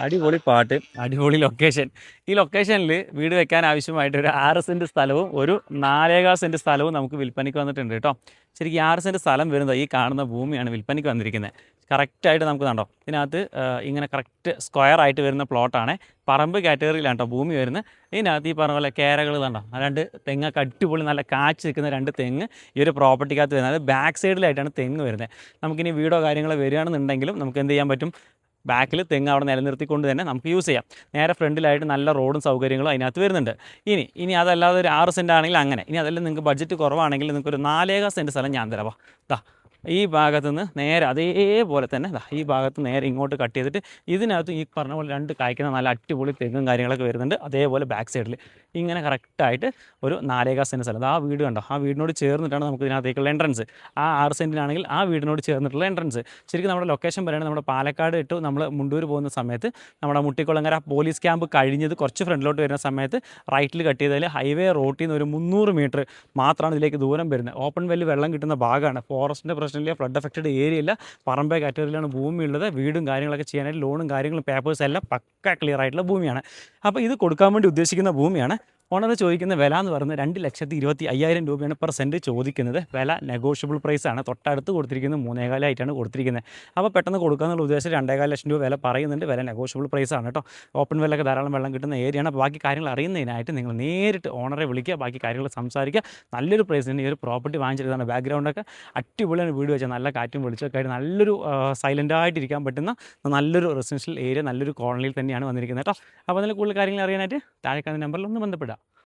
അടിപൊളി പാട്ട്, അടിപൊളി ലൊക്കേഷൻ. ഈ ലൊക്കേഷനിൽ വീട് വെക്കാൻ ആവശ്യമായിട്ട് ഒരു 6 സെൻറ്റ് സ്ഥലവും ഒരു 4.25 സെൻറ്റ് സ്ഥലവും നമുക്ക് വിൽപ്പനയ്ക്ക് വന്നിട്ടുണ്ട് കേട്ടോ. ശരിക്കും 6 സെൻറ്റ് സ്ഥലം വരുന്നത് ഈ കാണുന്ന ഭൂമിയാണ് വിൽപ്പനയ്ക്ക് വന്നിരിക്കുന്നത്. കറക്റ്റായിട്ട് നമുക്ക് കണ്ടോ, ഇതിനകത്ത് ഇങ്ങനെ കറക്റ്റ് സ്ക്വയർ ആയിട്ട് വരുന്ന പ്ലോട്ടാണ്. പറമ്പ് കാറ്റഗറിയിലാണ് കേട്ടോ ഭൂമി വരുന്നത്. ഇതിനകത്ത് ഈ പറഞ്ഞ പോലെ കേരകൾ കണ്ടോ, രണ്ട് തെങ്ങൊക്കെ അടിപൊളി നല്ല കാച്ച് നിൽക്കുന്ന 2 തെങ്ങ് ഈ ഒരു പ്രോപ്പർട്ടിക്കകത്ത് വരുന്നത്. അത് ബാക്ക് സൈഡിലായിട്ടാണ് തെങ്ങ് വരുന്നത്. നമുക്കിനി വീടോ കാര്യങ്ങളോ വരികയാണെന്നുണ്ടെങ്കിലും നമുക്ക് എന്ത് ചെയ്യാൻ പറ്റും, ബാക്കിൽ തെങ്ങ് അവിടെ നിലനിർത്തിക്കൊണ്ട് തന്നെ നമുക്ക് യൂസ് ചെയ്യാം. നേരെ ഫ്രണ്ടിലായിട്ട് നല്ല റോഡും സൗകര്യങ്ങളും അതിനകത്ത് വരുന്നുണ്ട്. ഇനി അതല്ലാതെ ഒരു 6 സെൻറ്റ് ആണെങ്കിൽ അങ്ങനെ, ഇനി അതെല്ലാം നിങ്ങൾക്ക് ബഡ്ജറ്റ് കുറവാണെങ്കിൽ നിങ്ങൾക്ക് ഒരു 4.25 സെൻറ്റ് സ്ഥലം ഞാൻ തരാം. ദാ ഈ ഭാഗത്തു നിന്ന് നേരെ അതേപോലെ തന്നെ ഈ ഭാഗത്ത് നേരെ ഇങ്ങോട്ട് കട്ട് ചെയ്തിട്ട് ഇതിനകത്ത് ഈ പറഞ്ഞ പോലെ 2 കായ്ക്കുന്ന നല്ല അടിപൊളി തെങ്ങും കാര്യങ്ങളൊക്കെ വരുന്നുണ്ട്. അതേപോലെ ബാക്ക് സൈഡിൽ ഇങ്ങനെ കറക്റ്റായിട്ട് ഒരു 4.25 സെൻറ്റ് സ്ഥലം. ആ വീട് കണ്ടോ, ആ വീടിനോട് ചേർന്നിട്ടാണ് നമുക്ക് ഇതിനകത്തേക്കുള്ള എൻട്രൻസ്. ആ 6 സെൻറ്റിനാണെങ്കിൽ ആ വീടിനോട് ചേർന്നിട്ടുള്ള എൻട്രൻസ്. ശരിക്കും നമ്മുടെ ലൊക്കേഷൻ പറയുന്നത് നമ്മുടെ പാലക്കാട് ഇട്ട് നമ്മൾ മുണ്ടൂർ പോകുന്ന സമയത്ത് നമ്മുടെ മുട്ടിക്കുളങ്ങര പോലീസ് ക്യാമ്പ് കഴിഞ്ഞത് കുറച്ച് ഫ്രണ്ടിലോട്ട് വരുന്ന സമയത്ത് റൈറ്റിൽ കട്ട് ചെയ്താൽ ഹൈവേ റോട്ടിൽ നിന്ന് ഒരു 300 മീറ്റർ മാത്രമാണ് ഇതിലേക്ക് ദൂരം വരുന്നത്. ഓപ്പൺ വെല്ല് വെള്ളം കിട്ടുന്ന ഭാഗമാണ്. ഫോറസ്റ്റിൻ്റെ പ്രശ്നമില്ല, ഫ്ലഡ് എഫക്റ്റഡ് ഏരിയ ഇല്ല, പറമ്പേ കാറ്റഗറിയിലാണ് ഭൂമി ഉള്ളത്. വീടും കാര്യങ്ങളൊക്കെ ചെയ്യാനായിട്ട് ലോണും കാര്യങ്ങളും പേപ്പേഴ്സ് എല്ലാം പക്ക ക്ലിയർ ആയിട്ടുള്ള ഭൂമിയാണ്. അപ്പോൾ ഇത് കൊടുക്കാൻ വേണ്ടി ഉദ്ദേശിക്കുന്ന ഭൂമിയാണ്. ഓണർ ചോദിക്കുന്ന വില എന്ന് പറയുന്നത് 2,25,000 രൂപയാണ് പെർ സെൻറ്റ് ചോദിക്കുന്നത്. വില നെഗോഷ്യബിൾ പ്രൈസാണ്. തൊട്ടടുത്ത് കൊടുത്തിരിക്കുന്നത് 3,400 ആയിട്ടാണ് കൊടുത്തിരിക്കുന്നത്. അപ്പോൾ പെട്ടെന്ന് കൊടുക്കാന്നുള്ള ഉദ്ദേശം 2,4 ലക്ഷം രൂപ വില പറയുന്നുണ്ട്. വില നെഗോഷ്യബിൾ പ്രൈസാണ് കേട്ടോ. ഓപ്പൺ വെല്ലൊക്കെ ധാരാളം വെള്ളം കിട്ടുന്ന ഏരിയയാണ്. അപ്പോൾ ബാക്കി കാര്യങ്ങൾ അറിയുന്നതിനായിട്ട് നിങ്ങൾ നേരിട്ട് ഓണറെ വിളിക്കുക, ബാക്കി കാര്യങ്ങൾ സംസാരിക്കുക. നല്ലൊരു പ്രൈസിന് ഈ ഒരു പ്രോപ്പർട്ടി വാങ്ങിച്ചെടുത്താണ്. ബാക്ക്ഗ്രൗണ്ടൊക്കെ അടിപൊളിയാണ്, വീട് വെച്ചാൽ നല്ല കാറ്റും വെളിച്ചമൊക്കെ ആയിട്ട് നല്ലൊരു സൈലൻ്റായിട്ടിരിക്കാൻ പറ്റുന്ന നല്ലൊരു റെസിഡൻഷ്യൽ ഏരിയ, നല്ലൊരു കോളനിയിൽ തന്നെയാണ് വന്നിരിക്കുന്നത് കേട്ടോ. അപ്പോൾ അതിൽ കൂടുതൽ കാര്യങ്ങൾ അറിയാനായിട്ട് താഴെ കാണുന്ന നമ്പറിൽ ഒന്ന് ബന്ധപ്പെടുക.